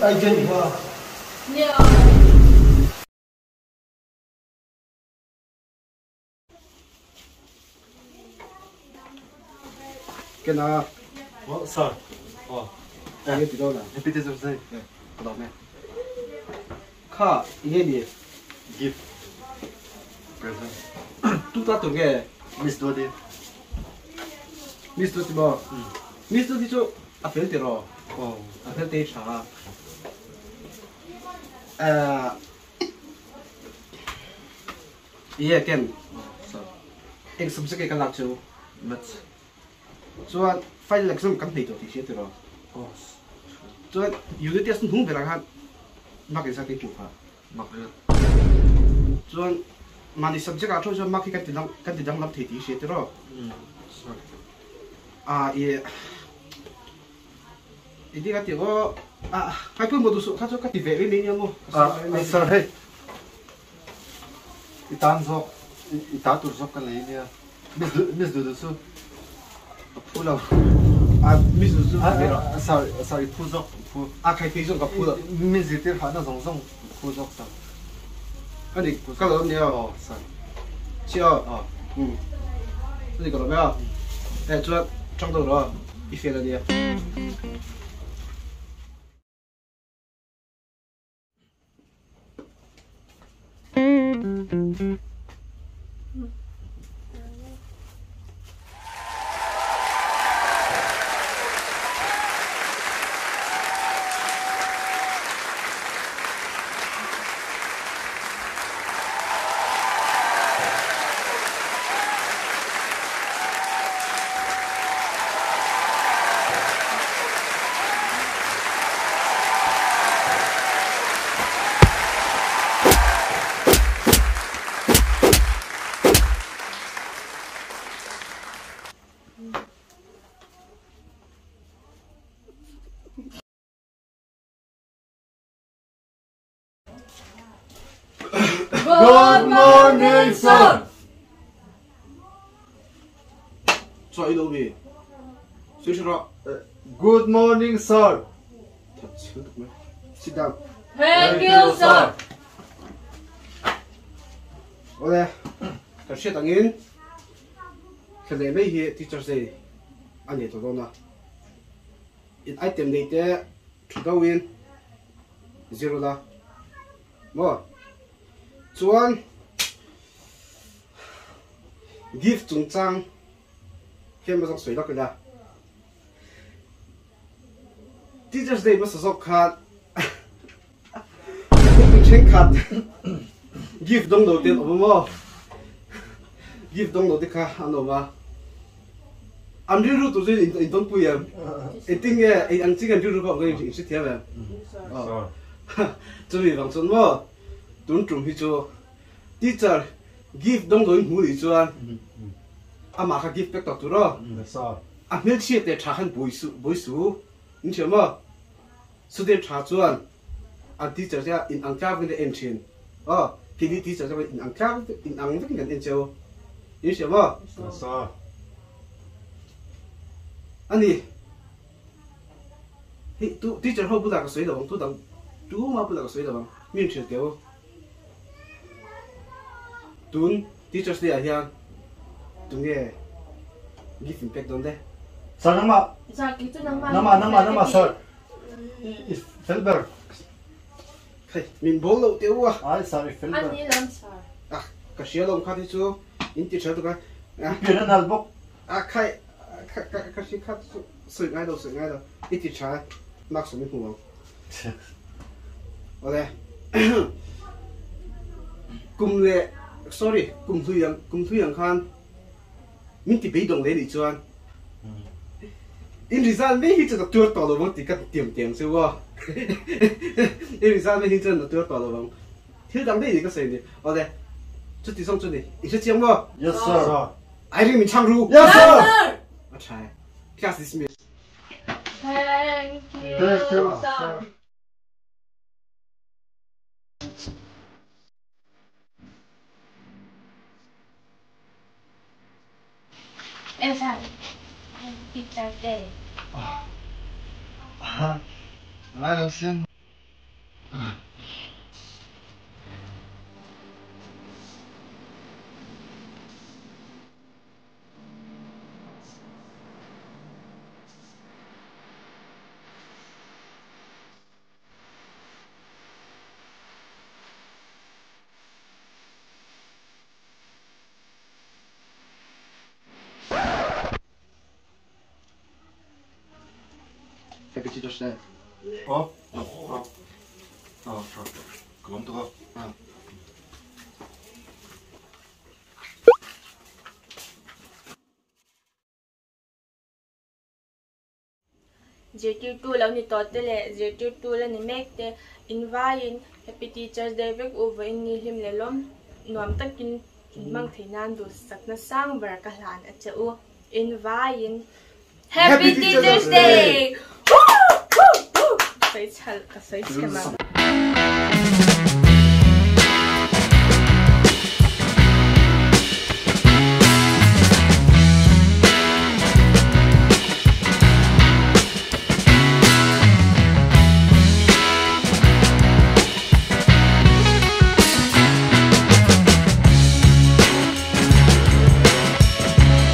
Ai chân hoa. Cái nào? Sir. Cái gì đó là? Em biết rồi đây. Cái đó này. Khá, ý gì? Gift. Present. Tụi ta tưởng nghe. Miss Dodi. Miss Dodi bao? Miss Dodi chỗ à phê tiền rồi. À phê tiền trả. Ý ken. Anh sắp xếp cái lạc chú. Mất. Cho phải lạc xong cắm thầy tổ thì xếp rồi. Cho yêu cái tiếng hùng về là hát. Mắc cái sao cái chủ phá. Mặc được. Cho mà đi sắp xếp cả cho mắc cái tiền làm thầy thì xếp rồi. Ý đi cái tiếng có hai phương một đồ số khác cho các tỷ vệ với mình nhau Anh sir hey. Itan zok. Itatur zok cái này nè. Miss Dodi su. Phu đâu? Miss Dodi Sorry, phu zok. Phu. Khai phí dùng gặp phu đâu? Miss Dodi phải nó zong phu zok sao? Anh đi các lớn đi à? Sorry. Chưa? Anh đi có làm gì à? Cho trong đầu rồi. Ít phê là đi à? Good morning, sir. Cho ý đâu đi? Suy suy đó. Good morning, sir. Thật sự được mấy. Sit down. Thank you, sir. Ok. Cái chuyện tăng in. Cái này mấy hi teacher say. Anh ấy tôi nói. It item này thế. Chúng ta win. Zero da. Mo. Cuan. Gift chung chang. Khi mà xong suy đó cái nào. Teacher's Day mà sắp khát. Không chênh khát. Gift đông đầu tiên ổn mà. Gift đông đầu tiên khá anh ổn mà. Anh đi rút tụi tôi in tông bùi em. Anh tính nghe anh chỉ cần đi rút vào cái gì sẽ theo em. Cho vì bằng chân mà. Đúng trùng hi cho. Teacher gift đông đầu ngủ đi cho anh. À mà khá gift back tụi đó. À nếu chỉ để trả hành bùi su. Anh hiểu mà. Số tiền trả cho anh. À teacher ra in ăn cá với cái em trên. Thì đi teacher ra in ăn cá in ăn với cái em chơi. Anh hiểu mà. Anh đi. Hey, tu teacher hậu bù đà cái suy đâu, tu đằng, tu mà bù đà cái suy đâu, miễn chuyện kéo. Tuấn teacher đi à hiền, tuấn nghe, give impact đâu đấy. Sir, nama. Sakit itu nama. Nama, sir. Felber. Hey, mình bố lâu tiêu à. Ai, sorry, Felber. Anh đi làm sao? À, cái xe lồng khai thì chú, in teacher tu cái. Biển nó nằm bốc. À, khai xe khai sửa ngay đâu, ít teacher, mắc số mình không. Ok. Cùng lệ, sorry, cùng thuy yang khan. Mình thì bị động đấy đi cho anh. In result mấy hi chân là tuyệt tỏ rồi thì cái tiệm siêu quá. In result mấy hi chân là tuyệt tỏ rồi. Thiếu đam đấy thì cái gì nhỉ? Ok. Chút thì xong chút đi. Ý sẽ chiếm không? Yes, sir. Ai riêng mình chăm ru. Yes, sir. À trái. Class dismissed. Thank you, sir. Em sao? Teacher Day. 来老师。Happy Teachers Day.好，咁多啊。J2 lo ni totele J2 lo ni mekte invite Happy Teachers Day vek over in ni him lelom nuam takin mang thainan du sakna sang bar ka hlan achau invite Happy Teachers Day. Sai chal sai chema.